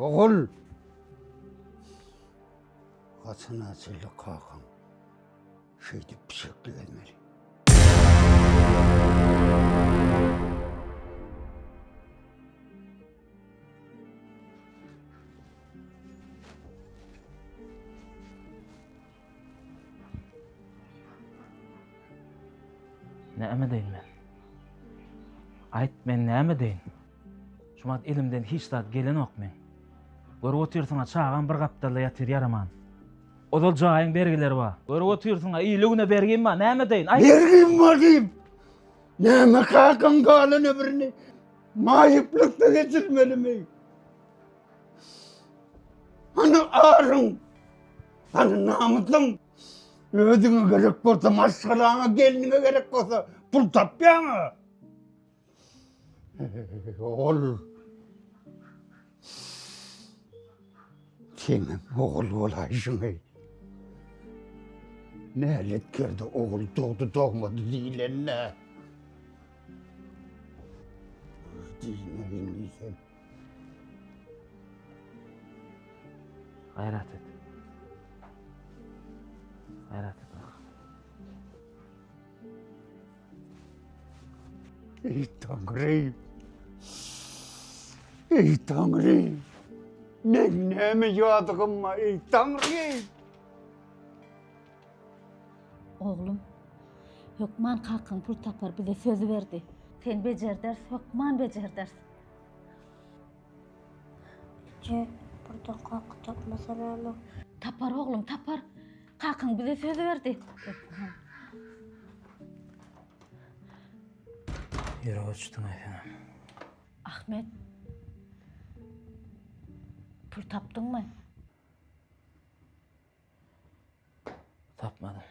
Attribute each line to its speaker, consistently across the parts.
Speaker 1: Oğul. Kaçın acılı kalkan. Şeyde bir şekli gelmeli.
Speaker 2: Näme deyin men? Ayt men näme deyin? Şumat elimden hiç zat gelen ok men. Görüp otursaňa çağan bir gapdala ýatyr ýaraman. Odal jaýyň bergileri ba. Görüp otursaňa iýligine bergin ba, näme deyin? Ayt.
Speaker 1: Bergin var diyeyim. Näme kalkan galını birini mayıplıkta geçirmeli mi? Hani ağrın, hani namusun, ödüne gerek olsa, maşgalana geline gerek olsa, pul tapyana. Oğul. Senin oğul olaysın ey. Ne alet geldi oğul doğdu doğmadı değilen ne? Dinleyin sen.
Speaker 2: Gayret et. Gayret et.
Speaker 1: Ey Tanrım. Ey Tanrım. Ne mi yadığım var ey Tanrım.
Speaker 3: Oğlum, Hökman kalkın pul tapar bize sözü verdi. Sen becer ders, Hökman becer ders.
Speaker 4: Buradan kalkıp tapmasana mı?
Speaker 3: Tapar oğlum, tapar. Kalkın bize sözü verdi. Hökman.
Speaker 2: Yürü uçtun efendim.
Speaker 3: Ahmet. Pul taptın mı?
Speaker 2: Tapmadım.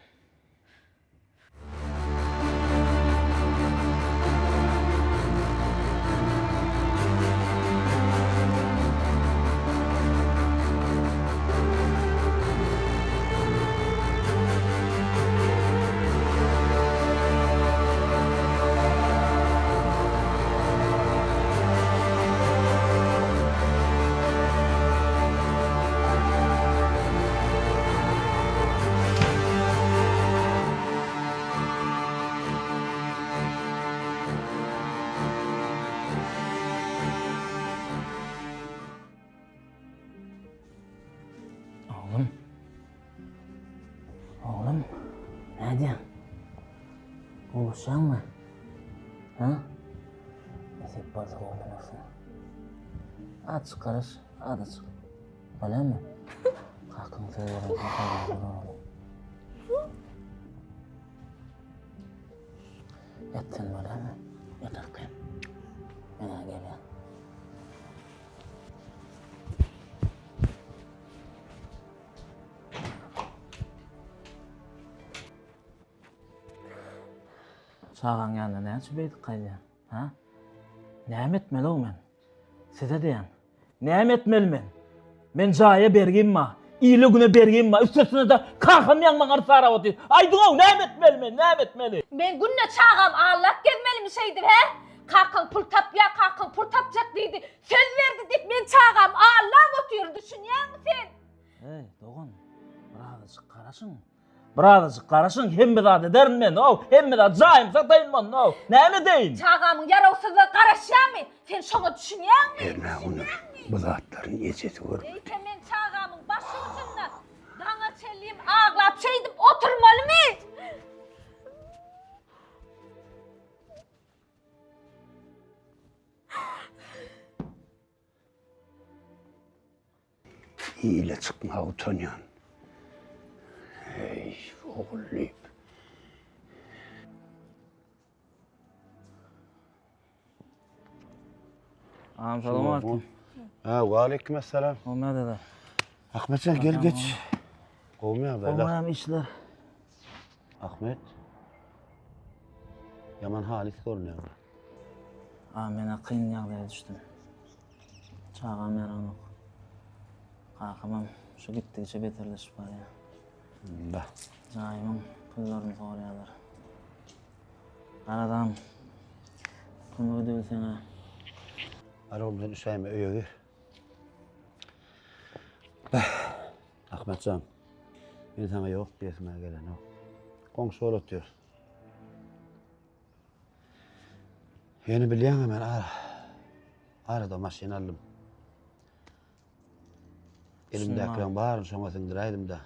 Speaker 2: Oğlum. Oğlum. Ne diyorsun? Konuşacak mı? Ha? Esip bazı oğlanırsın. At çıkarış, hadi çık. Öyle mi? Kalkın söylerim. Kalkın oğlum. Yattın mı öyle mi? Yatarken. Bana gel ya. Çağan yanına ne açıbeydik kaydı? Ha? Näme etmeli o men? Size diýen. Näme etmeli men? Men jaýa berginma, iýligine berginma, üstesine de kaham ýaňma garsara otyr. Aýdyň, näme etmeli men? Näme etmeli?
Speaker 3: Ben günne çağam ağlak gelmeli mi şeydir he? Kalkın pul tap ya, kalkın pul tapacak deydi. Söz verdi deyip ben çağam ağlak otuyor, düşünýär misin?
Speaker 2: Hey, dogan. Birazcık garaşyň. Birazcık garaşyň, hemme zat ederim men. O, hemme zat jaýym sataýyn men. O, näme deýin?
Speaker 3: Çağamın yarawsyzlygy garaşýarmy? Sen şoňa düşünýärmi?
Speaker 1: Verme onu. Bu zatların eceti var.
Speaker 3: Eýte men çağamın başı ucundan daňa çeliyim ağlap şey dip oturmalymy?
Speaker 1: İyile çıkma utanyan. Ey oğlum.
Speaker 2: Ağam salam aleyküm.
Speaker 5: Ha, aleykümselam.
Speaker 2: O ne dedi?
Speaker 5: Ahmetcan gel geç. Kovmuyor böyle.
Speaker 2: Olmayan işler.
Speaker 5: Ahmet. Yaman halis görünüyor.
Speaker 2: Ağam mene kıyın ýagdaýa düşdüm. Çağam yaranok. Kalkamam. Şu gittikçe beterleşip var ya.
Speaker 5: Bak.
Speaker 2: Jaýymyň pullarını soraýarlar. Aradan. Bunu ödülsene.
Speaker 5: Ara oğlum sen Hüseyin'e öye gir. Ahmetcan, ben sana yok diyesime gelen yok. Komşu olup diyor. Yeni biliyen hemen arada maşin aldım. Elimde
Speaker 2: Düşündüm
Speaker 5: ekran bağırın sonra sindıraydım da.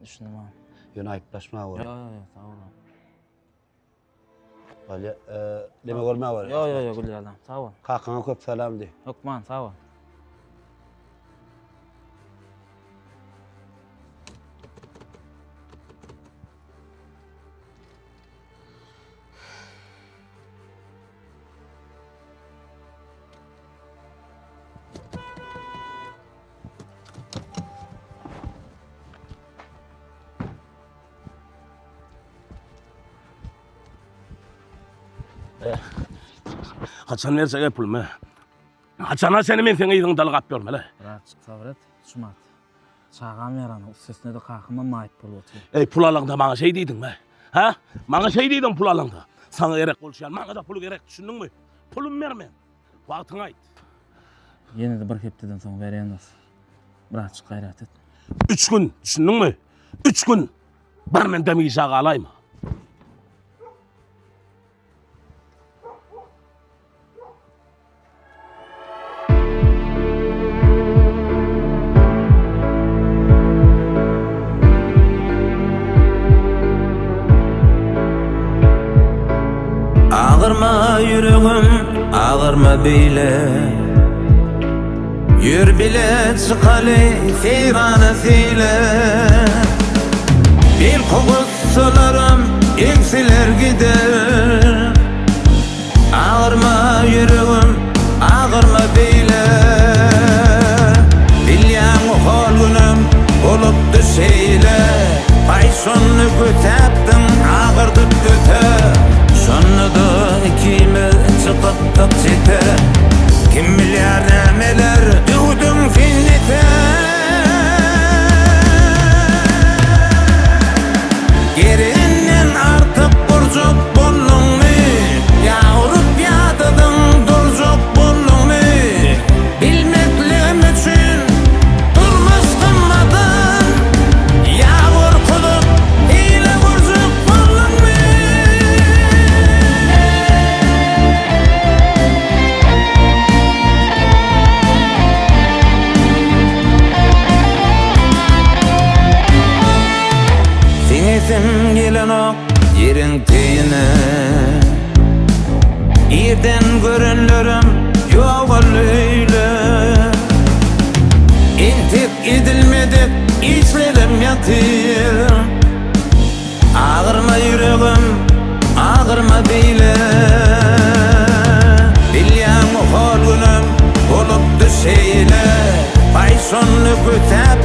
Speaker 2: Düşündüm abi.
Speaker 5: Yine ayıplaşma var.
Speaker 2: Yo sağ ol.
Speaker 5: Böyle deme görme var.
Speaker 2: Yo Gülli adam sağ ol.
Speaker 5: Kalkana köp selam de.
Speaker 2: Yok man sağ ol.
Speaker 6: Haçan verse gel pulma. Haçana seni men seni yedin dalı kap görme la.
Speaker 2: Birazcık sabret. Şumat. Çağam yaranı. Üstüne de kalkıma mait buluyor.
Speaker 6: Ey pul alanda bana şey deydin mi? Ha? Bana şey deydin pul alanda. Sana gerek oluşan, bana da pul gerek düşündün mü? Pulum verme. Vaktın ait.
Speaker 2: Yine de bir hepteden sonra vereyim olsun. Birazcık gayret et.
Speaker 6: 3 gün düşündün mü? 3 gün. Bar men demi işe alayım.
Speaker 7: Ağırma yüreğim, ağırma bile. Yür bile çıkalı seyranı sile. Bir kokusularım eksiler gider. Ağırma yüreğim, ağırma bile. Bilyan hol günüm olup düşeyle. Paysonlu köteptin ağırdık köte. Sonra da ikime çıkıp çete. Kim bilir nemeler düğdüm finnete. Gerinden artık burcuk buldun mu? Yavrup yatıdın durcuk buldun mu? Bilmekliğim için durmaz kımmadın. Yağmur kulup hile burcuk buldun mu? Sinesim gelen ok yerin teyine. Yerden görünlerim yok öyle. İntik edilmedik işlerim yatır. Ağırma yüreğim, ağırma bile. Bilyan hol günüm olup düşeyle. Paysonlu kötep